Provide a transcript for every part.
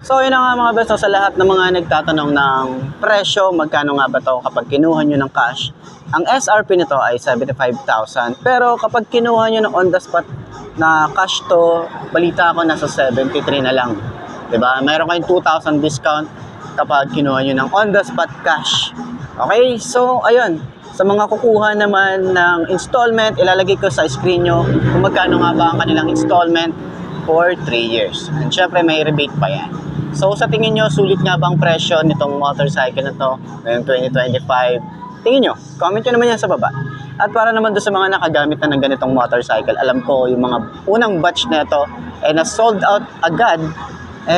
So yun na nga mga best, sa lahat ng mga nagtatanong ng presyo, magkano nga ba to kapag kinuha nyo ng cash. Ang SRP nito ay 75,000. Pero kapag kinuha nyo ng on the spot na cash to, balita ako nasa 73 na lang. Diba? Meron kayong 2,000 discount kapag kinuha nyo ng on the spot cash. Okay? So ayun, sa mga kukuha naman ng installment, ilalagay ko sa screen nyo kung magkano nga ba ang kanilang installment for 3 years. And syempre may rebate pa yan. So sa tingin nyo, sulit nga bang presyo nitong motorcycle na to ngayong 2025? Tingin nyo, comment nyo naman yan sa baba. At para naman doon sa mga nakagamit na ng ganitong motorcycle, alam ko yung mga unang batch na ito ay na-sold out agad,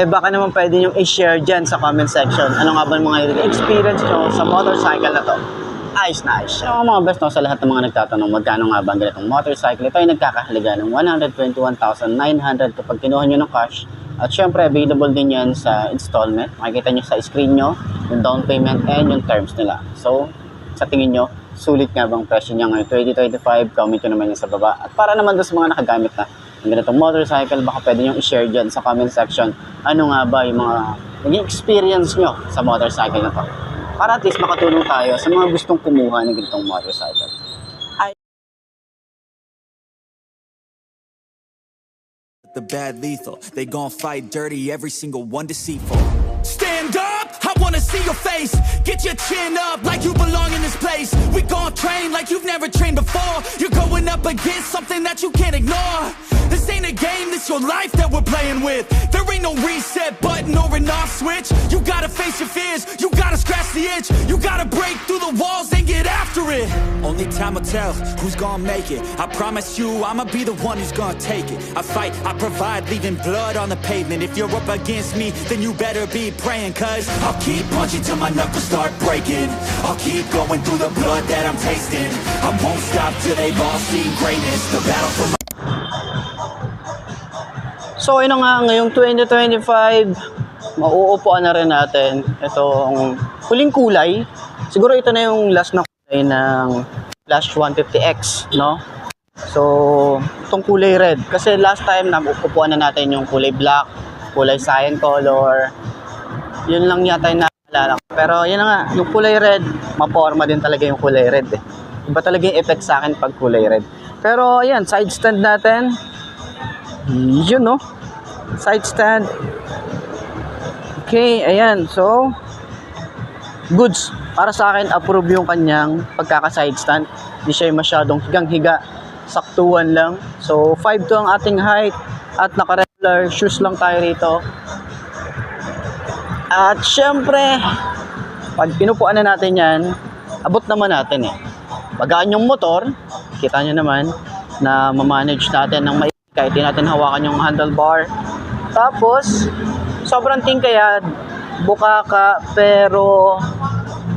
baka naman pwede nyo i-share dyan sa comment section. Ano nga ba mga experience nyo sa motorcycle na to? Ayos na ayos siya. So, mga best, sa lahat ng mga nagtatanong magkano nga ba ang ganitong motorcycle, ito ay nagkakahalaga ng 121,900 kapag kinuha nyo ng cash. At syempre, available din yan sa installment. Makikita nyo sa screen nyo yung down payment and yung terms nila. So, sa tingin nyo, sulit nga bang presyo niya ngayon 2025? Comment nyo naman yan sa baba. At para naman doon sa mga nakagamit na ng ganitong motorcycle, baka pwede nyo i-share dyan sa comment section ano nga ba yung mga naging experience nyo sa motorcycle na to. Para at least makatulong tayo sa mga gustong kumuha ng ganitong motorcycle. The bad lethal, they gon' fight dirty, every single one deceitful. Stand up, I wanna see your face. Get your chin up like you belong in this place. We gon' train like you've never trained before. You're going up against something that you can't ignore. This ain't a game, this your life that we're playing with. There ain't no reset button or an off switch. You gotta face your fears, you gotta scratch the itch. You gotta break through the walls and get after it. Only time will tell who's gonna make it. I promise you, I'ma be the one who's gonna take it. I fight, I provide, leaving blood on the pavement. If you're up against me, then you better be praying. Cause I'll keep punching till my knuckles start breaking. I'll keep going through the blood that I'm tasting. I won't stop till they've all seen greatness. The battle for my... So yun nga, ngayong 2025, mauupuan na rin natin itong huling kulay. Siguro ito na yung last na kulay ng Flash 150X, no? So, itong kulay red. Kasi last time, nauupuan na natin yung kulay black, kulay cyan color. Yun lang yata yung naalala ko. Pero yun na nga, yung kulay red, maporma din talaga yung kulay red eh. Iba talaga yung effect sa akin pag kulay red. Pero ayan, side stand natin. Yun no, side stand. Okay, ayan. So, goods. Para sa akin, approve yung kanyang pagkaka-side stand. Hindi siya masyadong higang-higa. Saktuan lang. So, 5'2" ang ating height. At naka-regular shoes lang tayo rito. At syempre, pag pinupuan na natin yan, abot naman natin eh. Bagaan yung motor, kita nyo naman na ma-manage natin ng kahit di natin hawakan yung handlebar. Tapos, sobrang tingkayad, buka ka, pero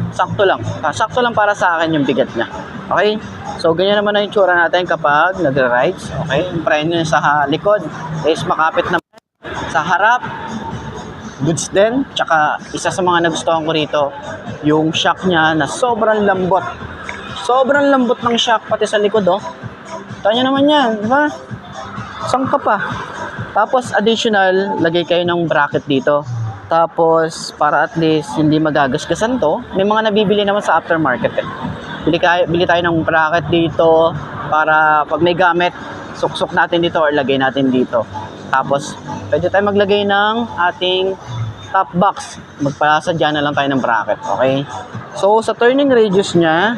sakto lang. Sakto lang para sa akin yung bigat niya. Okay? So, ganyan naman na yung tsura natin kapag nag-rides. Okay? Yung preno sa likod is makapit naman. Sa harap, goods din. Tsaka, isa sa mga nagustuhan ko rito, yung shock niya na sobrang lambot. Sobrang lambot ng shock, pati sa likod, oh. Ito nyo naman yan, di ba? Sangka pa. Tapos additional, lagay kayo ng bracket dito. Tapos para at least hindi magagasgasan to, may mga nabibili naman sa aftermarket eh. Bili tayo ng bracket dito para pag may gamit, suksok natin dito or lagay natin dito. Tapos pwede tayo maglagay ng ating top box. Magpasadya na lang tayo ng bracket, okay? So sa turning radius niya,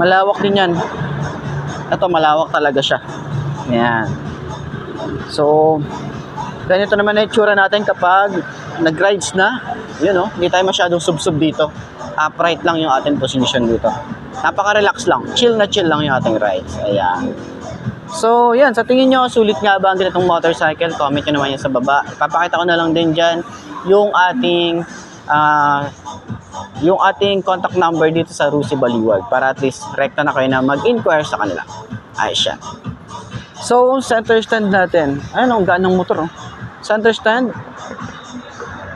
malawak din yan. Ito malawak talaga siya. Yan. So, ganito naman na itsura natin kapag nag-rides na. Yun o, hindi tayo masyadong sub-sub dito. Upright lang yung ating position dito. Napaka-relax lang. Chill na chill lang yung ating rides. Ayan. So, yan. Sa tingin nyo, sulit nga ba ang ganitong motorcycle? Comment nyo naman yan sa baba. Papakita ko na lang din dyan yung ating contact number dito sa Rusi Baliwag para at least rekta na kayo na mag-inquire sa kanila. Ayos yan. So, center stand natin. Ayun, ang gaan ng motor. Oh. Center stand.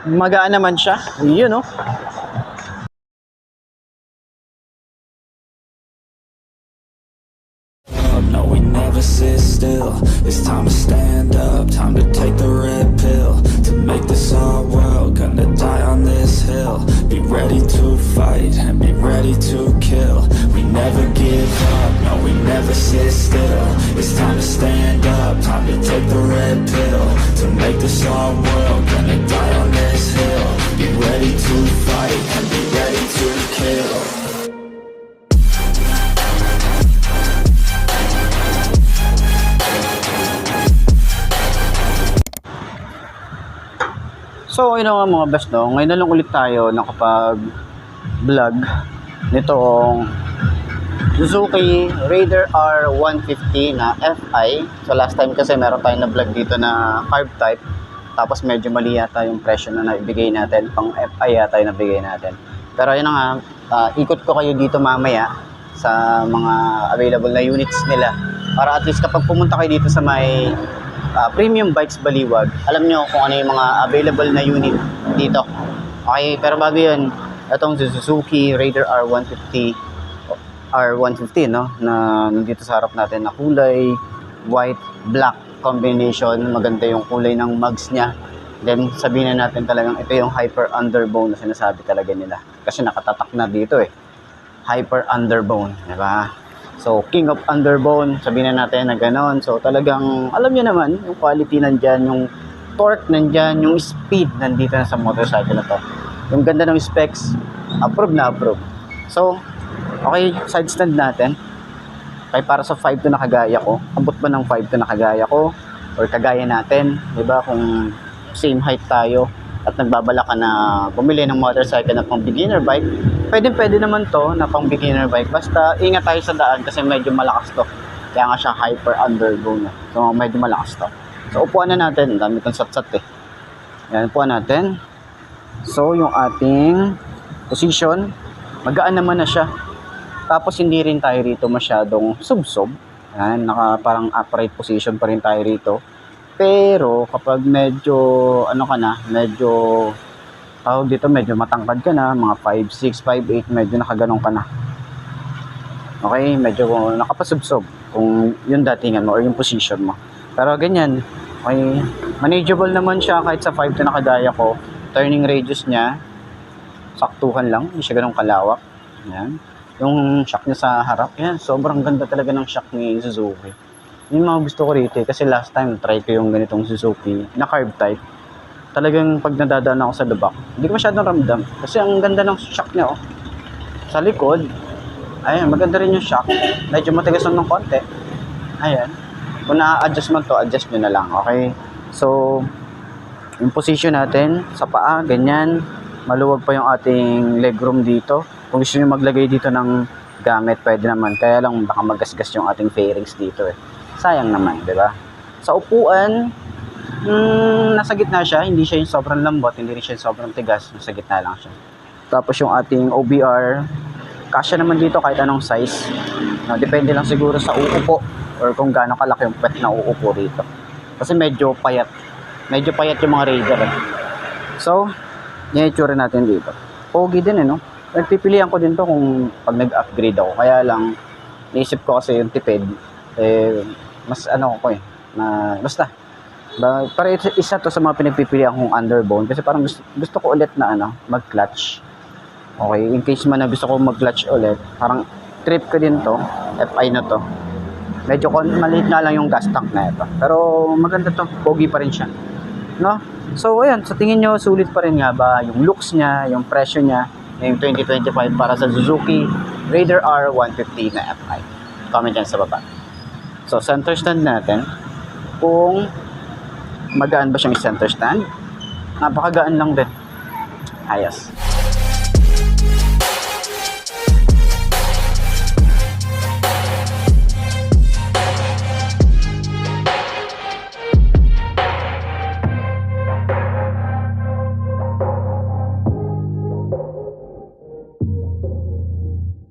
Magaan naman siya. Yun, oh. No, we never sit still. It's time to stand up. Time to take the red pill. To make this all work. this our world, gonna die on this hill. Be ready to fight and be ready to kill. So, yun nga mga best, no? Ngayon na lang ulit tayo nakapag-vlog nitong Suzuki Raider R150 na FI. So, last time kasi meron tayong na-vlog dito na carb type. Tapos medyo mali yata yung presyo na naibigay natin. Pang FI yata yung nabigay natin. Pero yun na nga, ikot ko kayo dito mamaya sa mga available na units nila. Para at least kapag pumunta kayo dito sa may Premium Bikes Baliwag, alam nyo kung ano yung mga available na unit dito. Okay, pero bago yun, itong Suzuki Raider R150, no, na nandito sa harap natin na kulay white black combination. Maganda yung kulay ng mugs niya. Then sabihin na natin talagang ito yung hyper underbone na sinasabi talaga nila, kasi nakatatak na dito hyper underbone, di ba? So, king of underbone, sabihin na natin na gano'n. So, talagang, alam niyo naman, yung quality nandyan, yung torque nandyan, yung speed nandito na sa motorcycle na to. Yung ganda ng specs, approve na approve. So, okay, side stand natin. Okay, para sa 5 to na kagaya ko, abot ba ng 5 to na kagaya ko? Or kagaya natin, di ba? Kung same height tayo at nagbabala ka na bumili ng motorcycle na pang beginner bike, pwede naman to na pang beginner bike. Basta ingat tayo sa daan kasi medyo malakas to. Kaya nga siya hyper underbone. So medyo malakas to. So upuan na natin. Dami itong satsat Yan, upuan natin. So yung ating position, magaan naman na siya. Tapos hindi rin tayo rito masyadong subsob. Yan, parang upright position pa rin tayo rito. Pero kapag medyo medyo tawag dito, medyo matangkad ka na, mga 5'6", 5'8", medyo nakaganon ka na. Okay, medyo nakapasubsob kung yung datingan mo or yung position mo. Pero ganyan, okay, manageable naman siya kahit sa 5 to na kagaya ko. Turning radius niya, saktuhan lang, hindi siya ganun kalawak. Yan. Yung shock niya sa harap, yan, sobrang ganda talaga ng shock ni Suzuki. Yung mga gusto ko rito kasi last time try ko yung ganitong Suzuki na carb type. Talagang pag nadadaan ako sa lubak, hindi ko masyadong ramdam kasi ang ganda ng shock niya sa likod. Ayan, maganda rin yung shock. Medyo matigas ng konti. Ayan. Kung na-adjust man to, adjust nyo na lang. Okay? So, yung position natin sa paa, ganyan. Maluwag pa yung ating legroom dito. Kung gusto nyo maglagay dito ng gamit, pwede naman. Kaya lang baka magasgas yung ating fairings dito Sayang naman, di ba? Sa upuan, nasa gitna siya. Hindi siya yung sobrang lambot, hindi rin siya yung sobrang tigas. Nasa gitna lang siya. Tapos yung ating OBR, kasya naman dito kahit anong size. No, depende lang siguro sa uupo or kung gaano kalaki yung pet na uupo dito. Kasi medyo payat. Medyo payat yung mga Raider So, yung itsura natin dito. Pogi din no? Nagpipilian ko din to kung pag nag-upgrade ako. Kaya lang, naisip ko kasi yung tipid, mas na basta. Para isa to sa mga pinagpipilian kong underbone kasi parang gusto ko ulit na mag-clutch. Okay, in case man na gusto ko mag-clutch ulit, parang trip ko din to, FI na to. Medyo maliit na lang yung gas tank na ito. Pero maganda to, pogi pa rin siya. No? So, ayan, sa tingin nyo, sulit pa rin nga ba yung looks niya, yung presyo niya, yung 2025 para sa Suzuki Raider R150 na FI? Comment dyan sa baba. So, center stand natin. Kung magaan ba siyang center stand? Napakagaan lang din. Ayos.